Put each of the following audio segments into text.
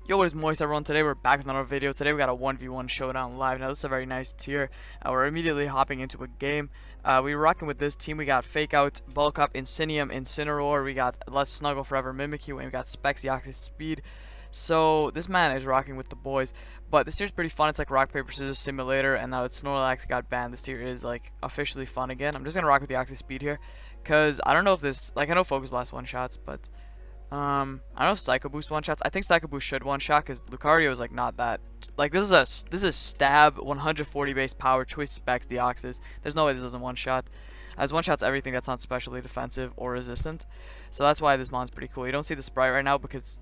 Yo, what is moist everyone? Today we're back with another video. Today we got a 1v1 showdown live. Now this is a very nice tier. We're immediately hopping into a game. We were rocking with this team. We got Fake Out, Bulk Up, Insinium, Incineroar. We got Let's Snuggle Forever, Mimikyu, and we got Specs, the Oxys Speed. So this man is rocking with the boys. But this tier's pretty fun. It's like Rock Paper Scissors Simulator, and now that Snorlax got banned, this tier is like officially fun again. I'm just gonna rock with the Oxys Speed here, cause I don't know if this, like, I know Focus Blast one shots, but I don't know if Psycho Boost one shots. I think Psycho Boost should one shot because Lucario is like not that. Like this is stab 140 base power choice specs Deoxys. There's no way this doesn't one shot. As one shots everything that's not specially defensive or resistant. So that's why this mon's pretty cool. You don't see the sprite right now because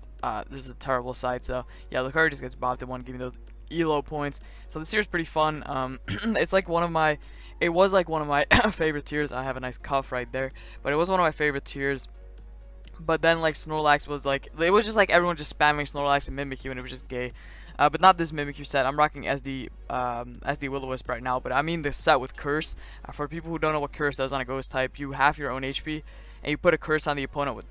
this is a terrible sight. So yeah, Lucario just gets bopped at one, giving those elo points. So this tier is pretty fun. It's like one of my. It was like one of my favorite tiers. I have a nice cuff right there, but it was one of my favorite tiers. But then like Snorlax was like, it was just like everyone just spamming Snorlax and Mimikyu, and it was just gay. But not this Mimikyu set. I'm rocking SD Will-O-Wisp right now, but I mean the set with Curse. For people who don't know what Curse does on a Ghost type, you have your own HP, and you put a Curse on the opponent with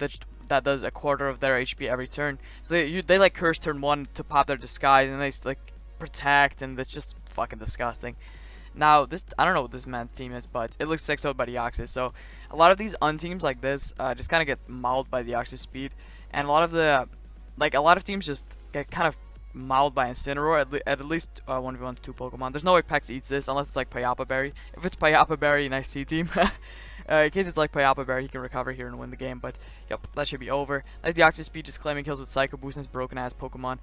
that does a quarter of their HP every turn. So they like Curse turn 1 to pop their Disguise, and they like protect, and it's just fucking disgusting. Now, this, I don't know what this man's team is, but it looks 6-0 by Deoxys. So, a lot of these unteams like this just kind of get mauled by Deoxys speed. And a lot of teams just get kind of mauled by Incineroar at least 1v1 2 Pokemon. There's no way Pex eats this unless it's like Payapa Berry. If it's Payapa Berry, nice C team. In case it's like Payapa Berry, he can recover here and win the game. But, yep, that should be over. Nice Deoxys speed just claiming kills with Psycho Boost and his broken ass Pokemon.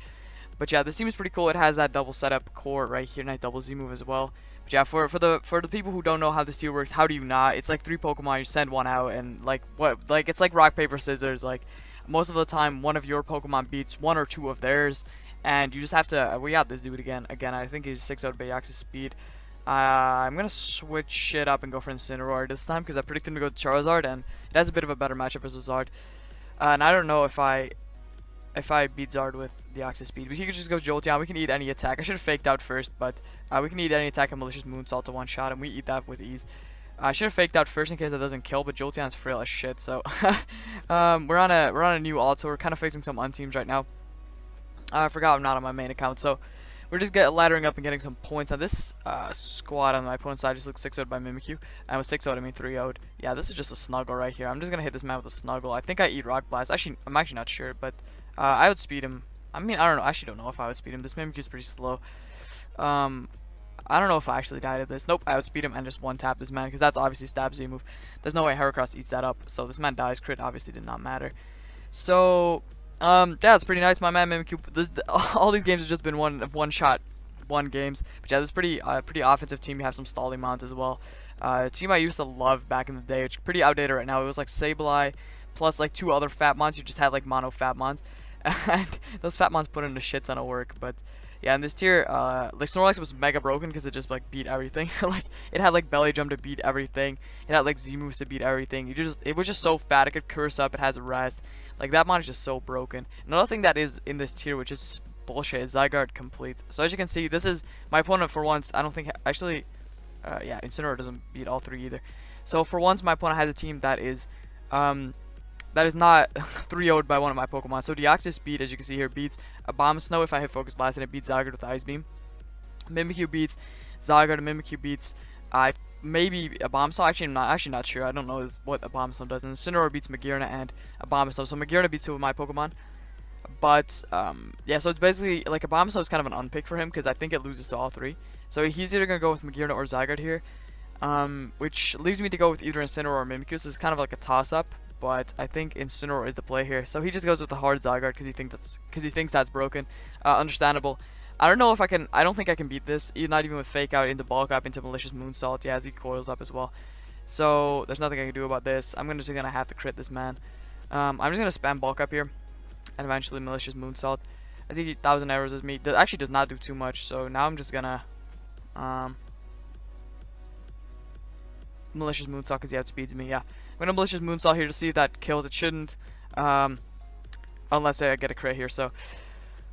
But yeah, this team is pretty cool. It has that double setup core right here, nice double Z move as well. But yeah, for the people who don't know how this tier works, how do you not? It's like 3 Pokemon, you send one out, and like what? Like it's like rock paper scissors. Like most of the time, one of your Pokemon beats 1 or 2 of theirs, and you just have to. We got this dude again. I think he's 6-0 Bayox's speed. I'm gonna switch it up and go for Incineroar this time because I predicted him to go to Charizard, and it has a bit of a better matchup versus Zard. And I don't know if I beat Zard with Deoxys speed. But he could just go Jolteon. We can eat any attack. I should have faked out first, but we can eat any attack and Malicious Moonsault to one shot, and we eat that with ease. I should have faked out first in case that doesn't kill, but Jolteon's frail as shit. So we're on a new alt, so we're kind of facing some unteams right now. I forgot I'm not on my main account, so we're just laddering up and getting some points. Now this squad on my opponent's side just looks 6-0'd by Mimikyu. And with 6-0'd I mean 3-0'd. Yeah, this is just a snuggle right here. I'm just gonna hit this man with a snuggle. I think I eat Rock Blast. Actually, I'm actually not sure, but I would speed him. I mean, I don't know. I actually don't know if I would speed him. This Mimikyu's pretty slow. I don't know if I actually died at this. Nope, I would speed him and just one tap this man because that's obviously stab Z move. There's no way Heracross eats that up. So this man dies. Crit obviously did not matter. So yeah, it's pretty nice. My man Mimikyu. All these games have just been one shot games. But yeah, this is pretty offensive team. You have some Stallimons as well. A team I used to love back in the day, which is pretty outdated right now. It was like Sableye plus like 2 other Fatmons. You just had like mono Fatmons. And those Fatmons put in a shit ton of work. But yeah, in this tier, like Snorlax was mega broken because it just like beat everything. Like it had like belly jump to beat everything. It had like Z moves to beat everything. It was just so fat. It could curse up. It has a rest. Like that mon is just so broken. Another thing that is in this tier, which is bullshit, is Zygarde complete. So as you can see, this is my opponent for once. I don't think actually, yeah, Incineroar doesn't beat all 3 either. So for once, my opponent has a team that is not 3-0'd by one of my Pokemon. So Deoxys speed, as you can see here, beats Abomasnow if I hit Focus Blast, and it beats Zygarde with Ice Beam. Mimikyu beats Zygarde, and Mimikyu beats maybe Abomasnow. Actually, I'm actually not sure. I don't know what Abomasnow does. And Incineroar beats Magearna and Abomasnow. So Magearna beats 2 of my Pokemon. But yeah, so it's basically like Abomasnow is kind of an unpick for him because I think it loses to all 3. So he's either gonna go with Magearna or Zygarde here, which leaves me to go with either Incineroar or Mimikyu. So it's kind of like a toss-up. But I think Incineroar is the play here. So he just goes with the hard Zygarde because he thinks that's broken. Understandable. I don't know if I can. I don't think I can beat this. Not even with Fake Out into Bulk Up into Malicious Moonsault. Yeah, as he coils up as well. So there's nothing I can do about this. I'm just gonna have to crit this man. I'm just gonna spam Bulk Up here, and eventually Malicious Moonsault. I think 1,000 arrows is me. That actually does not do too much. So now I'm just gonna Malicious Moonsault because he outspeeds me. Yeah, I'm gonna Malicious Moonsault here to see if that kills. It shouldn't, unless I get a crit here. So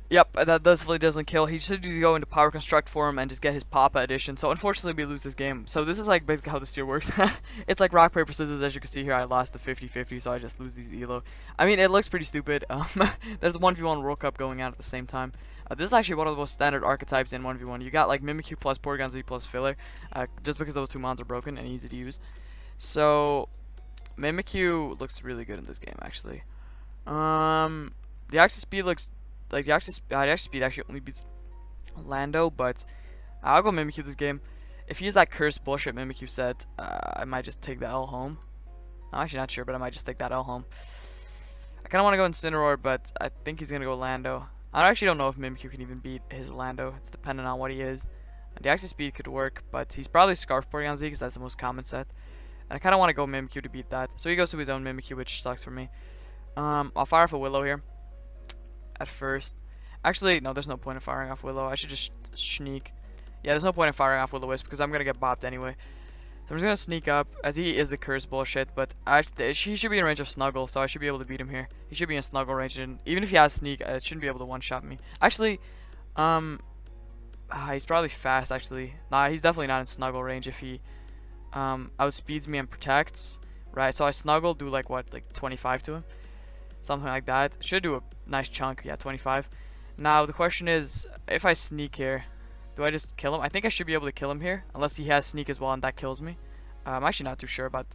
Yep, that definitely doesn't kill. He should just go into Power Construct form and just get his Papa edition. So unfortunately, we lose this game. So this is like basically how this tier works. It's like rock, paper, scissors. As you can see here, I lost the 50-50, so I just lose these elo. I mean, it looks pretty stupid. There's a 1v1 World Cup going on at the same time. This is actually one of the most standard archetypes in 1v1. You got like Mimikyu plus Porygon Z plus Filler, just because those two mons are broken and easy to use. So Mimikyu looks really good in this game, actually. The access speed looks like the access speed actually only beats Lando, but I'll go Mimikyu this game. If he uses that cursed bullshit Mimikyu set, I might just take the L home. I'm actually not sure, but I might just take that L home. I kind of want to go Incineroar, but I think he's gonna go Lando. I actually don't know if Mimikyu can even beat his Lando. It's dependent on what he is. The access speed could work, but he's probably Scarf Porygon Z because that's the most common set. And I kind of want to go Mimikyu to beat that. So he goes to his own Mimikyu, which sucks for me. I'll fire off a Willow here at first. Actually, no, there's no point in firing off Willow. I should just sneak. Yeah, there's no point in firing off Will-O-Wisp because I'm going to get bopped anyway. So I'm just going to sneak up, as he is the curse bullshit, but he should be in range of Snuggle, so I should be able to beat him here. He should be in Snuggle range, and even if he has Sneak, it shouldn't be able to one-shot me. Actually, he's probably fast, actually. Nah, he's definitely not in Snuggle range if he outspeeds me and protects. Right, so I Snuggle, do like, what, like 25 to him? Something like that. Should do a nice chunk, yeah, 25. Now, the question is, if I sneak here, do I just kill him? I think I should be able to kill him here, unless he has Sneak as well and that kills me. I'm actually not too sure about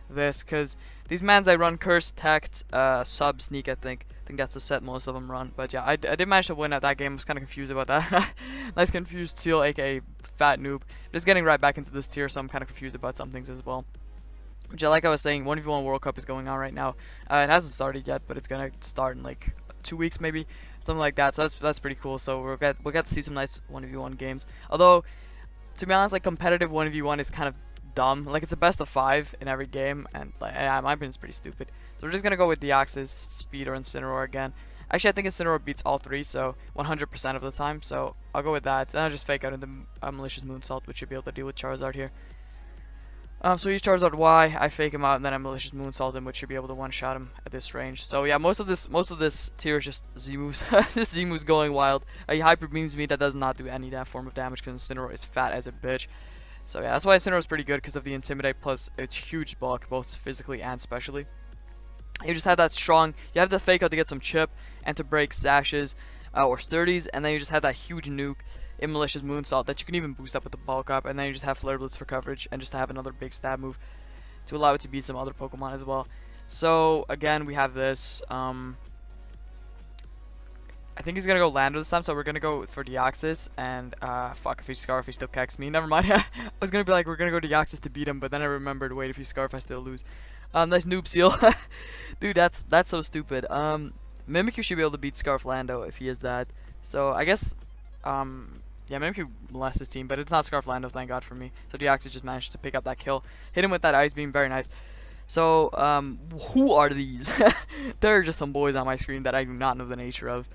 this, because these mans I run Curse, Tact, Sub, Sneak, I think. I think that's the set most of them run. But yeah, I did manage to win at that game. I was kind of confused about that. Nice confused Seal, aka Fat Noob. Just getting right back into this tier, so I'm kind of confused about some things as well. Which, like I was saying, 1v1 World Cup is going on right now. It hasn't started yet, but it's going to start in like 2 weeks maybe. Something like that, so that's pretty cool. So we'll get to see some nice 1v1 games. Although, to be honest, like competitive 1v1 is kind of dumb. Like it's a best of 5 in every game, and like, yeah, my opinion is pretty stupid. So we're just gonna go with Deoxys, Speed, or Incineroar again. Actually, I think Incineroar beats all 3, so 100% of the time. So I'll go with that. Then I'll just fake out into Malicious Moonsault, which should be able to deal with Charizard here. So he's Charizard Y, I fake him out, and then I Malicious Moonsault him, which should be able to one-shot him at this range. So yeah, most of this tier is just Z-moves. Just Z-moves going wild. He Hyper Beams me, that does not do any form of damage because Incineroar is fat as a bitch. So yeah, that's why Incineroar is pretty good because of the Intimidate plus its huge bulk, both physically and specially. You just have that strong, you have the fake out to get some chip and to break sashes or sturdies, and then you just have that huge nuke in Malicious Moonsault that you can even boost up with the bulk up, and then you just have Flare Blitz for coverage and just to have another big stab move to allow it to beat some other Pokemon as well. So again, we have this. I think he's gonna go Lando this time, so we're gonna go for Deoxys, and fuck, if he Scarf, he still kicks me. Never mind. I was gonna be like, we're gonna go Deoxys to beat him, but then I remembered, wait, if he Scarf, I still lose. Nice Noob Seal. Dude, that's so stupid. Mimikyu should be able to beat Scarf Lando if he is that. So I guess yeah, Mimikyu molests his team, but it's not Scarf Lando, thank God for me. So Deoxys just managed to pick up that kill. Hit him with that Ice Beam, very nice. So, who are these? There are just some boys on my screen that I do not know the nature of.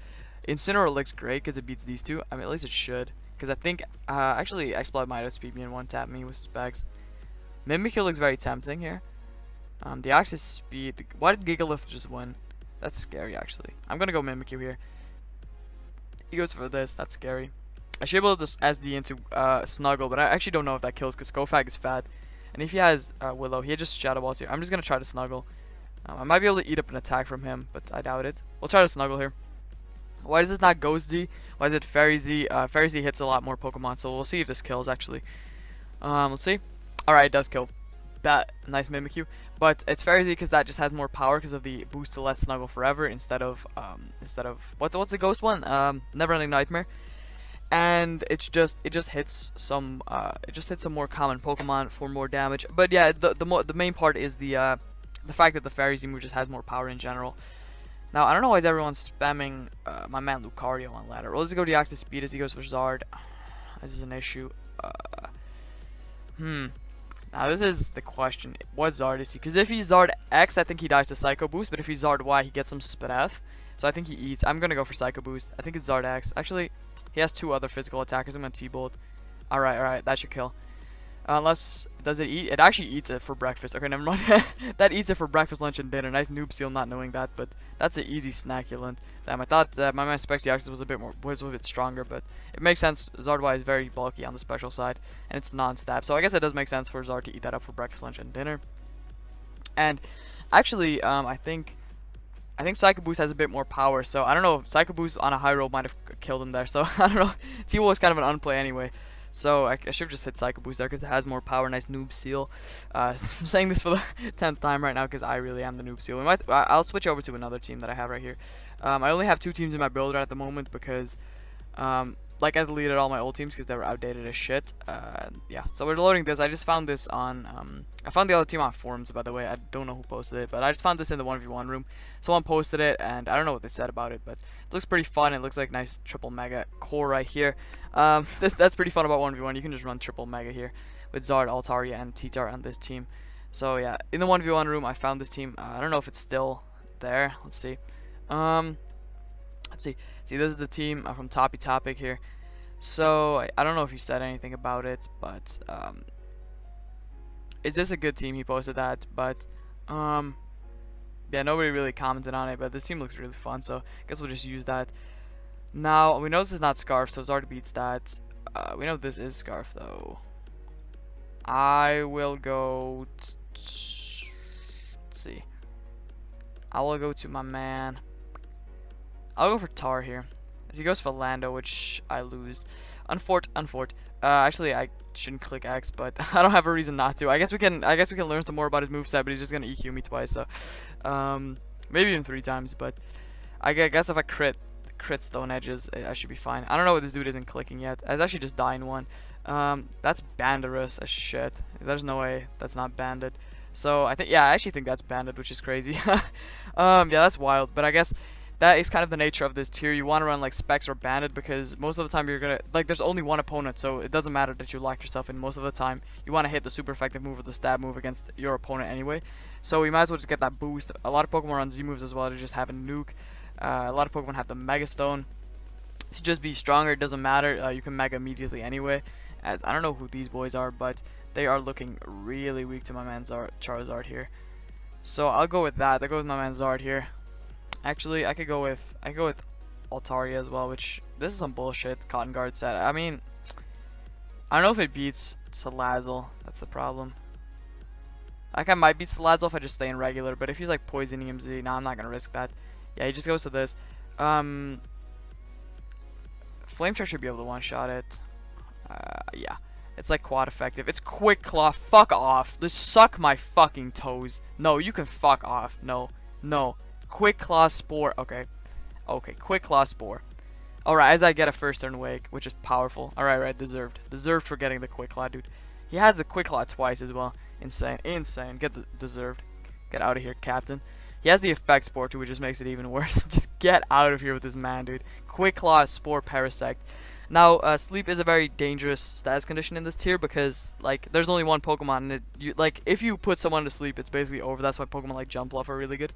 Incineroar looks great because it beats these two. I mean, at least it should. Because I think, actually, Exploit might outspeed me and one-tap me with specs. Mimikyu looks very tempting here. Deoxys speed. Why did Gigalith just win? That's scary, actually. I'm going to go Mimikyu here. He goes for this. That's scary. I should be able to SD into Snuggle, but I actually don't know if that kills because Kofag is fat. And if he has Willow, he just Shadow Balls here. I'm just going to try to Snuggle. I might be able to eat up an attack from him, but I doubt it. We'll try to Snuggle here. Why is this not Ghost Z? Why is it Fairy Z? Fairy Z hits a lot more Pokemon, so we'll see if this kills, actually. Let's see. Alright, it does kill. Nice Mimikyu. But it's Fairy Z because that just has more power because of the boost to Let's Snuggle Forever instead of what's the Ghost one? Never Ending Nightmare. And it just hits some more common Pokemon for more damage. But yeah, the main part is the fact that the Fairy Z move just has more power in general. Now I don't know why everyone's spamming my man Lucario on ladder. Well, let's go Deoxys Speed as he goes for Zard. This is an issue. Now this is the question. What Zard is he? Because if he's Zard X, I think he dies to Psycho Boost. But if he's Zard Y, he gets some Spit F. So I think he eats. I'm gonna go for Psycho Boost. I think it's Zard X. Actually, he has 2 other physical attackers. I'm gonna T-Bolt. Alright, that should kill. Unless, does it eat? It actually eats it for breakfast. Okay, never mind. That eats it for breakfast, lunch, and dinner. Nice noob seal, not knowing that, but that's an easy snackulent. Damn, I thought my man Spexy was a bit stronger, but it makes sense. Zard is very bulky on the special side, and it's non-stab, so I guess it does make sense for Zard to eat that up for breakfast, lunch, and dinner. And actually, I think Psycho Boost has a bit more power, so I don't know. Psycho Boost on a high roll might have killed him there, so I don't know. T-Wolf was kind of an unplay anyway. So I should have just hit Psycho Boost there because it has more power. Nice noob seal. I'm saying this for the 10th time right now because I really am the noob seal. I'll switch over to another team that I have right here. I only have 2 teams in my builder at the moment because like I deleted all my old teams because they were outdated as shit. Yeah, so we're loading this. I just found this on I found the other team on forums, by the way. I don't know who posted it, but I just found this in the 1v1 room. Someone posted it, and I don't know what they said about it, but it looks pretty fun. It looks like nice triple mega core right here. That's pretty fun about 1v1. You can just run triple mega here with Zard, Altaria, and Titar on this team. So yeah, in the 1v1 room, I found this team. I don't know if it's still there. Let's see. Let's see. See, this is the team from Toppy Topic here. So I don't know if he said anything about it, but is this a good team? He posted that, but yeah, nobody really commented on it. But this team looks really fun, so I guess we'll just use that. Now we know this is not Scarf, so Zard beats that. We know this is Scarf though. I will go. Let's see. I will go to my man. I'll go for Tar here. As he goes for Lando, which I lose. Unfort. Actually, I shouldn't click X, but I don't have a reason not to. I guess we can learn some more about his moveset, but he's just gonna EQ me twice, so maybe even 3 times. But I guess if I crit Stone Edges, I should be fine. I don't know what this dude isn't clicking yet. I was actually just dying one. That's Banderous as shit. There's no way that's not banded. So I actually think that's banded, which is crazy. Yeah, that's wild. But I guess that is kind of the nature of this tier. You want to run like Specs or Banded because most of the time you're gonna there's only one opponent, so it doesn't matter that you lock yourself in. Most of the time you want to hit the super effective move or the stab move against your opponent anyway. So you might as well just get that boost. A lot of Pokemon run Z moves as well to just have a nuke. A lot of Pokemon have the Mega Stone to just be stronger. It doesn't matter. You can Mega immediately anyway. As I don't know who these boys are, but they are looking really weak to my man Charizard here. So I'll go with that. I'll go with my man Zard here. Actually, I could go with Altaria as well, which this is some bullshit Cotton Guard set. I mean, I don't know if it beats Salazzle. That's the problem. Like I might beat Salazzle if I just stay in regular, but if he's like poisoning him Z, nah, I'm not gonna risk that. Yeah, he just goes to this. Flame Charge should be able to one-shot it. Yeah. It's like quad effective. It's Quick Claw. Fuck off. Just suck my fucking toes. No, you can fuck off. No. Quick Claw Spore. Okay. Quick Claw Spore. Alright, as I get a first turn wake, which is powerful. Alright, deserved. Deserved for getting the Quick Claw, dude. He has the Quick Claw twice as well. Insane. Get the deserved. Get out of here, Captain. He has the Effect Spore too, which just makes it even worse. Just get out of here with this man, dude. Quick Claw, Spore, Parasect. Now, Sleep is a very dangerous status condition in this tier because, like, there's only one Pokemon, and if you put someone to sleep, it's basically over. That's why Pokemon like Jumpluff are really good.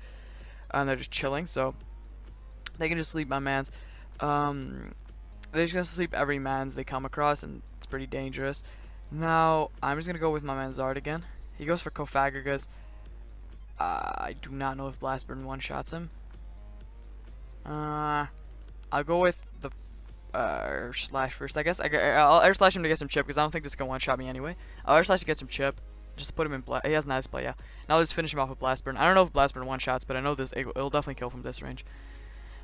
And they're just chilling, so they can just sleep my mans. They're just gonna sleep every mans they come across, and it's pretty dangerous. Now, I'm just gonna go with my man Zard again. He goes for Cofagrigus. I do not know if Blast Burn one-shots him. I'll go with the Air Slash first, I guess. I'll Air Slash him to get some chip, because I don't think this can one-shot me anyway. I'll Air Slash to get some chip, just to put him in he has Nice Play, yeah. Now let's finish him off with Blast Burn. I don't know if Blast Burn one-shots, but I know it'll definitely kill from this range.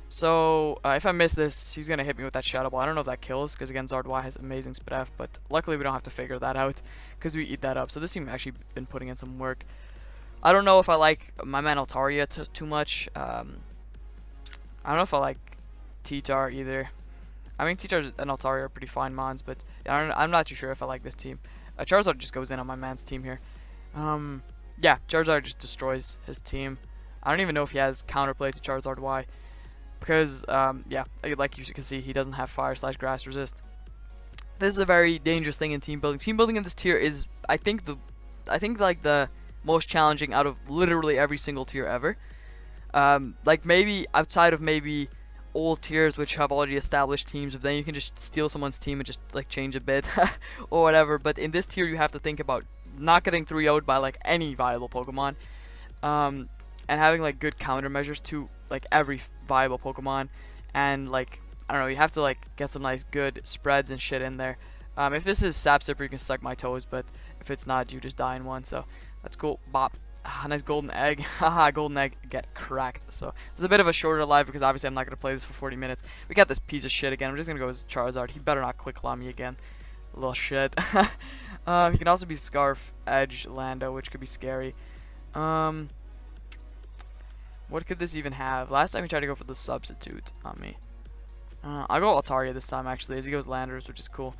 So, if I miss this, he's going to hit me with that Shadow Ball. I don't know if that kills, because again, Zard has amazing Spreff, but luckily we don't have to figure that out, because we eat that up. So this team actually been putting in some work. I don't know if I like my man Altaria too much. I don't know if I like Titar either. I mean, Titar and Altaria are pretty fine mons, but I'm not too sure if I like this team. Charizard just goes in on my man's team here. Yeah, Charizard just destroys his team. I don't even know if he has counterplay to Charizard Y. Because, yeah, like you can see, he doesn't have Fire/Grass resist. This is a very dangerous thing in team building. Team building in this tier is, I think like the most challenging out of literally every single tier ever. Like maybe outside of maybe old tiers which have already established teams, but then you can just steal someone's team and just like change a bit or whatever. But in this tier, you have to think about not getting 3-0'd by like any viable Pokemon, and having like good countermeasures to like every viable Pokemon, and like I don't know, you have to like get some nice good spreads and shit in there. If this is Sap Sipper, you can suck my toes, but if it's not, you just die in one. So that's cool. Bop. Nice golden egg. Haha, golden egg get cracked. So it's a bit of a shorter live because obviously I'm not going to play this for 40 minutes. We got this piece of shit again. I'm just going to go as Charizard. He better not quick claw me again. Little shit. He can also be Scarf, Edge, Lando, which could be scary. What could this even have? Last time he tried to go for the substitute on me. I'll go Altaria this time actually, as he goes Landers, which is cool.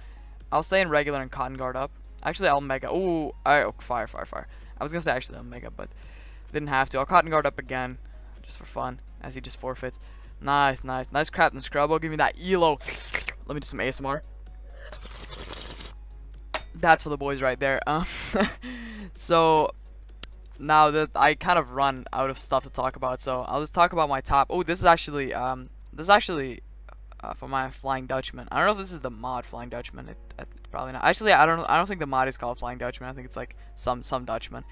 I'll stay in regular and Cotton Guard up. Actually, I'll Mega. Ooh, fire. I was gonna say actually I'll Mega, but didn't have to. I'll Cotton Guard up again, just for fun, as he just forfeits. Nice Crafting Scrubbo. Give me that Elo. Let me do some ASMR. That's for the boys right there. So now that I kind of run out of stuff to talk about, so I'll just talk about my top. Oh, this is actually for my Flying Dutchman. I don't know if this is the mod Flying Dutchman. It's probably not. Actually, I don't think the mod is called Flying Dutchman. I think it's like some Dutchman.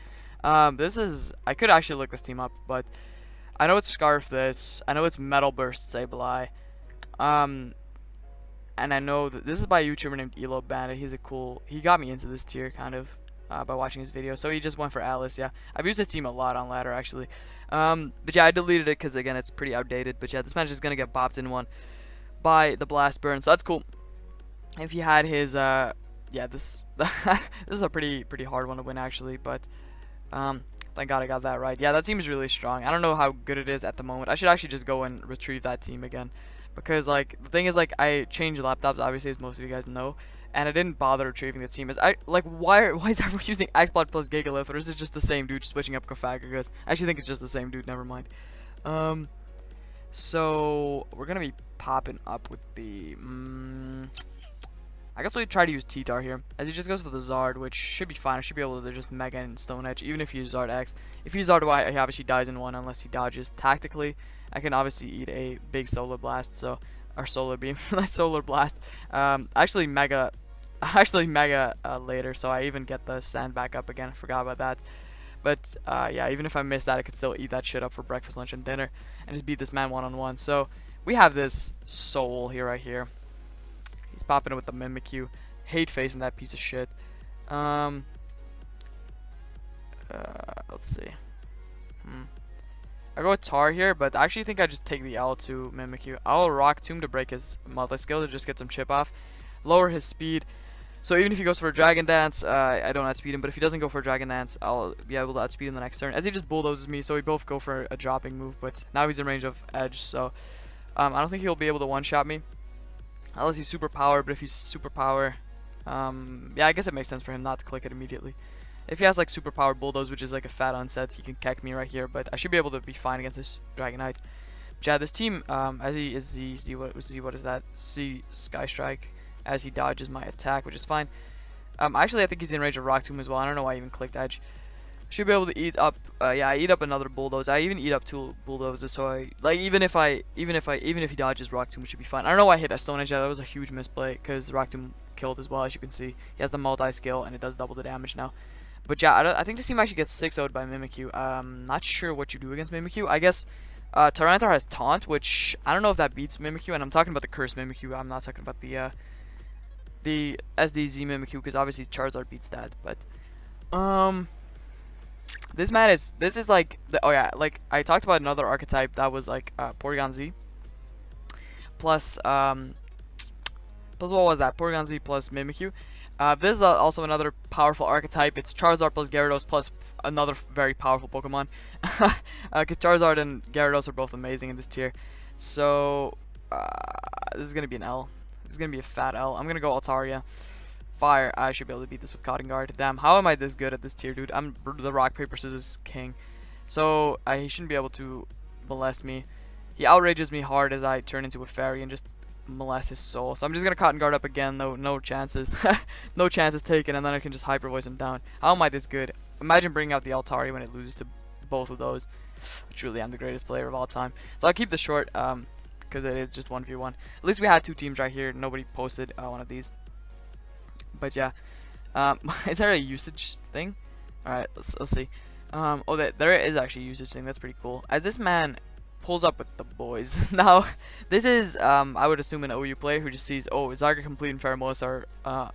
This is, I could actually look this team up, but I know it's Scarf this. I know it's Metal Burst Sableye. And I know that this is by a YouTuber named Elo Bandit. He got me into this tier kind of by watching his video. So he just went for Alice. Yeah, I've used this team a lot on ladder actually. But yeah, I deleted it because again it's pretty outdated. But yeah, this match is gonna get bopped in one by the Blast Burn, so that's cool. If he had his yeah, this this is a pretty hard one to win actually, but thank God I got that right. Yeah, that team is really strong. I don't know how good it is at the moment. I should actually just go and retrieve that team again, because like the thing is, like, I changed laptops obviously, as most of you guys know, and I didn't bother retrieving the team. Why is everyone using Axplot plus Gigalith, or is it just the same dude switching up Cofagrigus? I actually think it's just the same dude, never mind. So we're gonna be popping up with the I guess we'll try to use T-Tar here, as he just goes for the Zard, which should be fine. I should be able to just Mega and Stone Edge, even if you use Zard X. If you use Zard Y, he obviously dies in one unless he dodges. Tactically, I can obviously eat a big Solar Blast, or Solar Beam, Solar Blast. Actually Mega later, so I even get the Sand back up again. I forgot about that. But yeah, even if I miss that, I could still eat that shit up for breakfast, lunch, and dinner, and just beat this man one-on-one. So we have this Soul here, right here. He's popping it with the Mimikyu. Hate facing that piece of shit. Let's see. I go with Tar here, but I actually think I just take the L to Mimikyu. I'll Rock Tomb to break his multi-skill to just get some chip off. Lower his speed. So even if he goes for a Dragon Dance, I don't outspeed him, but if he doesn't go for a Dragon Dance, I'll be able to outspeed him the next turn, as he just bulldozes me. So we both go for a dropping move, but now he's in range of Edge, so I don't think he'll be able to one-shot me unless he's super power. But if he's super power, yeah, I guess it makes sense for him not to click it immediately. If he has like super power bulldoze, which is like a fat onset, he can keck me right here, but I should be able to be fine against this Dragonite. But yeah, this team, as he is what is that? Sky Strike, as he dodges my attack, which is fine. Actually, I think he's in range of Rock Tomb as well. I don't know why I even clicked Edge. Should be able to eat up. Yeah, I eat up another bulldoze. I even eat up 2 bulldozes. So I like even if he dodges Rock Tomb, it should be fine. I don't know why I hit that Stone Edge. That was a huge misplay because Rock Tomb killed as well. As you can see, he has the multi skill and it does double the damage now. But yeah, I think this team actually gets 6-0'd by Mimikyu. Not sure what you do against Mimikyu. I guess Tyranitar has Taunt, which I don't know if that beats Mimikyu. And I'm talking about the Cursed Mimikyu. I'm not talking about the SDZ Mimikyu, because obviously Charizard beats that. But this is like oh yeah, like I talked about another archetype that was like Porygon Z plus what was that? Porygon Z plus Mimikyu. This is also another powerful archetype. It's Charizard plus Gyarados plus another very powerful Pokemon. Because Charizard and Gyarados are both amazing in this tier. So this is gonna be an L. This is gonna be a fat L. I'm gonna go Altaria. Fire. I should be able to beat this with Cotton Guard. Damn, how am I this good at this tier, dude? I'm the rock paper scissors king. So he shouldn't be able to molest me. He outrages me hard as I turn into a fairy and just molest his soul. So I'm just gonna Cotton Guard up again. No chances. No chances taken, and then I can just hyper voice him down. How am I this good? Imagine bringing out the Altaria when it loses to both of those. Truly, I'm the greatest player of all time. So I'll keep this short. because it is just 1v1. At least we had 2 teams right here. Nobody posted one of these. But yeah, is there a usage thing? All right, let's see. Oh, there is actually a usage thing. That's pretty cool. As this man pulls up with the boys. Now, this is I would assume an OU player who just sees, oh, Zyger Complete and Pheromonas are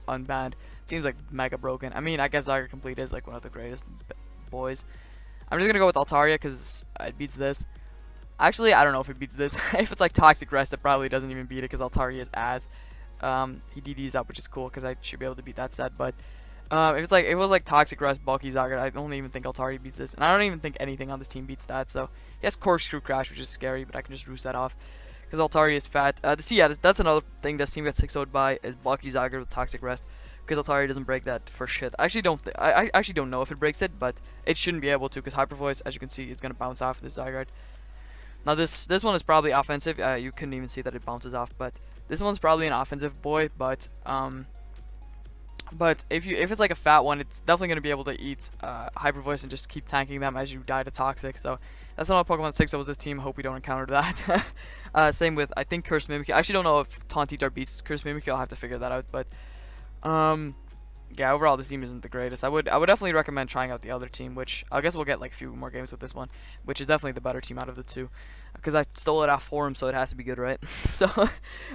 unbanned. Seems like mega broken. I mean, I guess Zyger Complete is like one of the greatest boys. I'm just gonna go with Altaria because it beats this. Actually, I don't know if it beats this. If it's like Toxic Rest, it probably doesn't even beat it because Altaria is ass. He DDs up, which is cool because I should be able to beat that set. But if it was like Toxic Rest, Bulky Zyger, I don't even think Altaria beats this, and I don't even think anything on this team beats that. So he has Corkscrew Crash, which is scary, but I can just roost that off because Altaria is fat. That's another thing that team gets 6-0'd by is Bulky Zyger with Toxic Rest because Altaria doesn't break that for shit. I actually don't know if it breaks it, but it shouldn't be able to because Hyper Voice, as you can see, is gonna bounce off this Zygarde. Now this one is probably offensive. You couldn't even see that it bounces off, but this one's probably an offensive boy. But if it's like a fat one, it's definitely gonna be able to eat Hyper Voice and just keep tanking them as you die to Toxic. So that's another Pokemon 6 was this team. Hope we don't encounter that. Same with I think Curse Mimikyu. I actually don't know if Tauntitar beats Curse Mimikyu. I'll have to figure that out. But yeah, overall this team isn't the greatest. I would definitely recommend trying out the other team, which I guess we'll get like a few more games with this one, which is definitely the better team out of the 2, because I stole it off forum, so it has to be good, right? So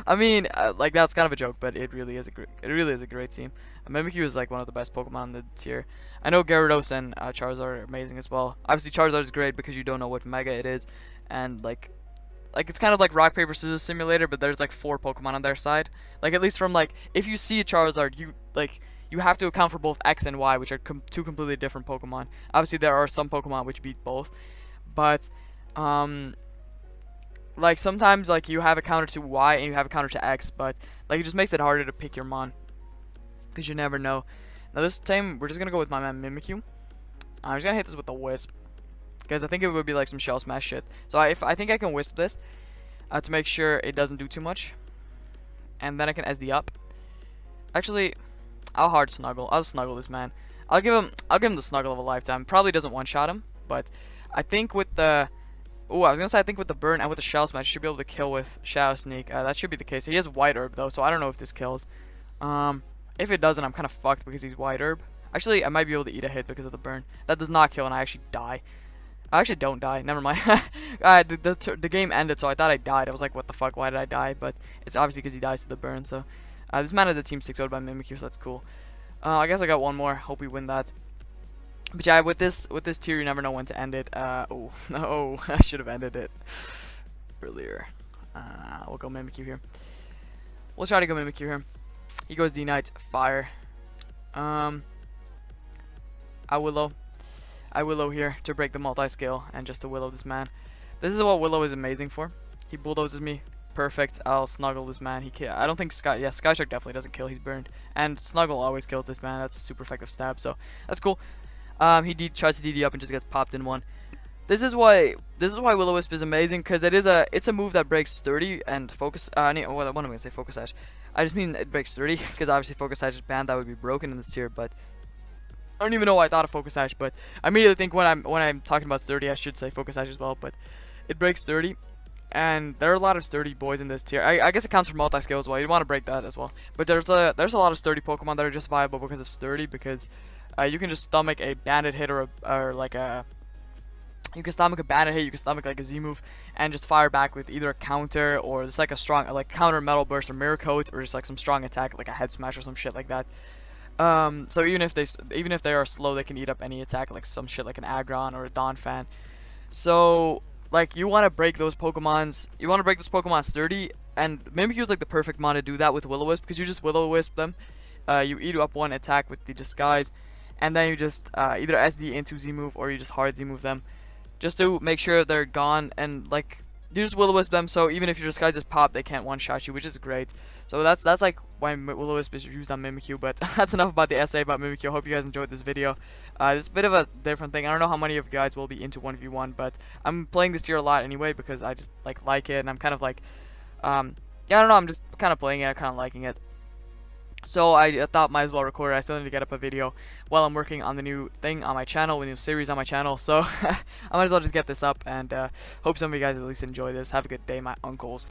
I mean, like that's kind of a joke, but it really is a great team. Mimikyu is like one of the best Pokemon in the tier. I know Gyarados and Charizard are amazing as well. Obviously Charizard is great because you don't know what Mega it is, and like it's kind of like Rock Paper Scissors Simulator, but there's like 4 Pokemon on their side. Like at least from like if you see a Charizard, you have to account for both X and Y, which are 2 completely different Pokemon. Obviously, there are some Pokemon which beat both, but like sometimes like you have a counter to Y and you have a counter to X, but like it just makes it harder to pick your Mon because you never know. Now this time we're just gonna go with my man Mimikyu. I'm just gonna hit this with the Wisp because I think it would be like some Shell Smash shit. So I think I can Wisp this to make sure it doesn't do too much, and then I can SD up. Actually, I'll hard snuggle. I'll snuggle this man. I'll give him the snuggle of a lifetime. Probably doesn't one-shot him, but I think with the I was gonna say I think with the burn and with the Shell Smash, you should be able to kill with Shadow Sneak. That should be the case. He has White Herb though, so I don't know if this kills. If it doesn't, I'm kind of fucked because he's White Herb. Actually, I might be able to eat a hit because of the burn. That does not kill, and I actually die. I actually don't die. Never mind. The game ended, so I thought I died. I was like, what the fuck? Why did I die? But it's obviously because he dies to the burn. So this man has a team 6-0'd by Mimikyu, so that's cool. I guess I got one more. Hope we win that. But yeah, with this tier, you never know when to end it. Oh, I should have ended it earlier. We'll go Mimikyu here. We'll try to go Mimikyu here. He goes D-Knight, Fire. I Willow here to break the multi-scale and just to Willow this man. This is what Willow is amazing for. He bulldozes me. Perfect. I'll snuggle this man. I don't think Sky Shark definitely doesn't kill. He's burned. And snuggle always kills this man. That's a super effective stab. So that's cool. He tries to DD up and just gets popped in one. This is why Will-O-Wisp is amazing, because it's a move that breaks 30 and focus. What am I gonna say? Focus Sash. I just mean it breaks 30 because obviously Focus Sash is banned. That would be broken in this tier, but I don't even know why I thought of Focus Sash. But I immediately think when I'm talking about 30, I should say Focus Sash as well. But it breaks 30, and there are a lot of sturdy boys in this tier. I guess it counts for multi-scale as well. You'd want to break that as well. But there's a lot of sturdy Pokemon that are just viable because of sturdy, because you can just stomach a bandit hit or like a. You can stomach a bandit hit, you can stomach like a Z move, and just fire back with either a counter or just like a strong counter metal burst or mirror coat, or just like some strong attack like a head smash or some shit like that. So even if they are slow, they can eat up any attack, like some shit like an Aggron or a Donphan. So like you want to break those Pokemons. You want to break those Pokemon sturdy, and Mimikyu is like the perfect mon to do that with Will-O-Wisp, because you just Will-O-Wisp them. You eat up one attack with the disguise, and then you just either SD into Z move or you just hard Z move them, just to make sure they're gone, and like you just Will-O-Wisp them, so even if your disguise is pop, they can't one-shot you, which is great. So that's like why Will-O-Wisp is used on Mimikyu. But that's enough about the essay about Mimikyu. I hope you guys enjoyed this video. It's a bit of a different thing. I don't know how many of you guys will be into 1v1, but I'm playing this tier a lot anyway because I just like it, and I'm kind of like yeah, I don't know, I'm just kind of playing it, I'm kind of liking it. So I thought might as well record it. I still need to get up a video while I'm working on the new thing on my channel, a new series on my channel. So I might as well just get this up, and hope some of you guys at least enjoy this. Have a good day, my uncles.